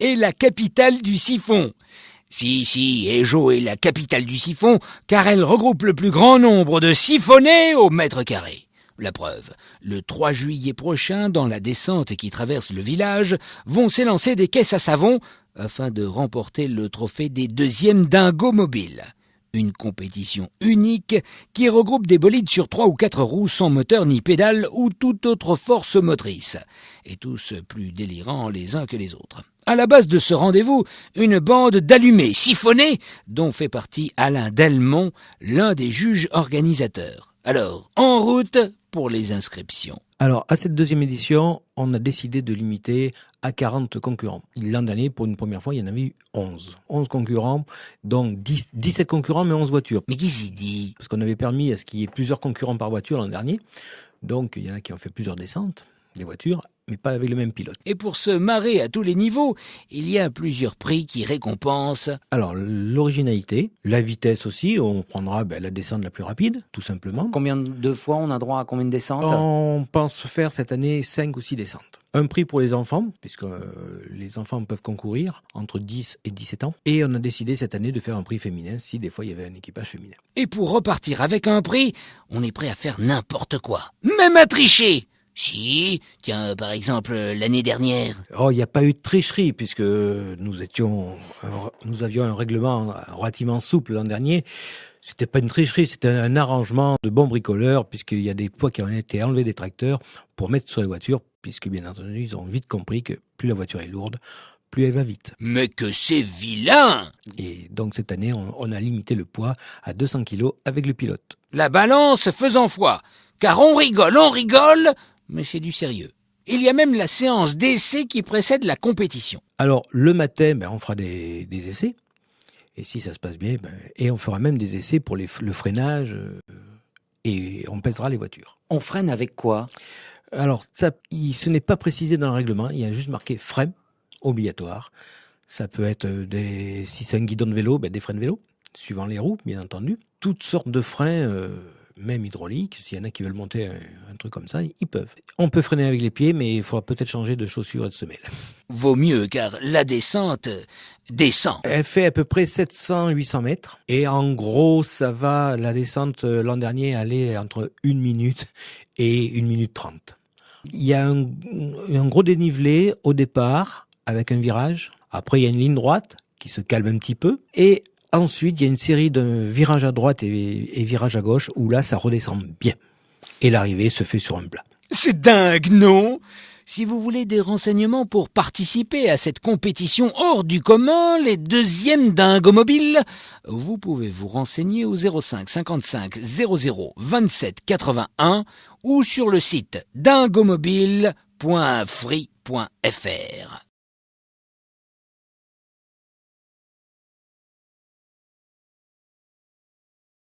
est la capitale du siphon. Si, Ejo est la capitale du siphon, car elle regroupe le plus grand nombre de siphonnés au mètre carré. La preuve, le 3 juillet prochain, dans la descente qui traverse le village, vont s'élancer des caisses à savon afin de remporter le trophée des 2e dingos mobiles. Une compétition unique qui regroupe des bolides sur 3 ou 4 roues sans moteur ni pédale ou toute autre force motrice, et tous plus délirants les uns que les autres. À la base de ce rendez-vous, une bande d'allumés siphonnés dont fait partie Alain Delmont, l'un des juges organisateurs. Alors, en route pour les inscriptions. Alors, à cette 2e édition, on a décidé de limiter à 40 concurrents. L'an dernier, pour une première fois, il y en avait eu 11. 11 concurrents, donc 17 concurrents, mais 11 voitures. Mais qui s'y dit ? Parce qu'on avait permis à ce qu'il y ait plusieurs concurrents par voiture l'an dernier. Donc, il y en a qui ont fait plusieurs descentes, des voitures, mais pas avec le même pilote. Et pour se marrer à tous les niveaux, il y a plusieurs prix qui récompensent. Alors, l'originalité, la vitesse aussi, on prendra la descente la plus rapide, tout simplement. Combien de fois on a droit à combien de descentes ? On pense faire cette année 5 ou 6 descentes. Un prix pour les enfants, puisque les enfants peuvent concourir entre 10 et 17 ans. Et on a décidé cette année de faire un prix féminin, si des fois il y avait un équipage féminin. Et pour repartir avec un prix, on est prêt à faire n'importe quoi, même à tricher. Si, tiens, par exemple, l'année dernière. Oh, il n'y a pas eu de tricherie, puisque nous avions un règlement relativement souple l'an dernier. C'était pas une tricherie, c'était un arrangement de bons bricoleurs, puisqu'il y a des fois qui ont été enlevés des tracteurs pour mettre sur les voitures, puisque bien entendu, ils ont vite compris que plus la voiture est lourde, plus elle va vite. Mais que c'est vilain! Et donc cette année, on a limité le poids à 200 kilos avec le pilote. La balance faisant foi, car on rigole, mais c'est du sérieux. Il y a même la séance d'essai qui précède la compétition. Alors, le matin, on fera des essais. Et si ça se passe bien, et on fera même des essais pour le freinage et on pèsera les voitures. On freine avec quoi ? Alors, ce n'est pas précisé dans le règlement, il y a juste marqué frein obligatoire. Ça peut être si c'est un guidon de vélo, des freins de vélo, suivant les roues, bien entendu. Toutes sortes de freins, même hydrauliques, s'il y en a qui veulent monter un truc comme ça, ils peuvent. On peut freiner avec les pieds, mais il faudra peut-être changer de chaussures et de semelles. Vaut mieux, car la descente descend. Elle fait à peu près 700-800 mètres. Et en gros, la descente l'an dernier allait entre 1 minute et 1 minute 30. Il y a un gros dénivelé au départ, avec un virage. Après, il y a une ligne droite qui se calme un petit peu. Et ensuite, il y a une série de virages à droite et virages à gauche où là, ça redescend bien. Et l'arrivée se fait sur un plat. C'est dingue, non ? Si vous voulez des renseignements pour participer à cette compétition hors du commun, les 2e dingos mobiles, vous pouvez vous renseigner au 05 55 00 27 81 ou sur le site dingomobile.free.fr.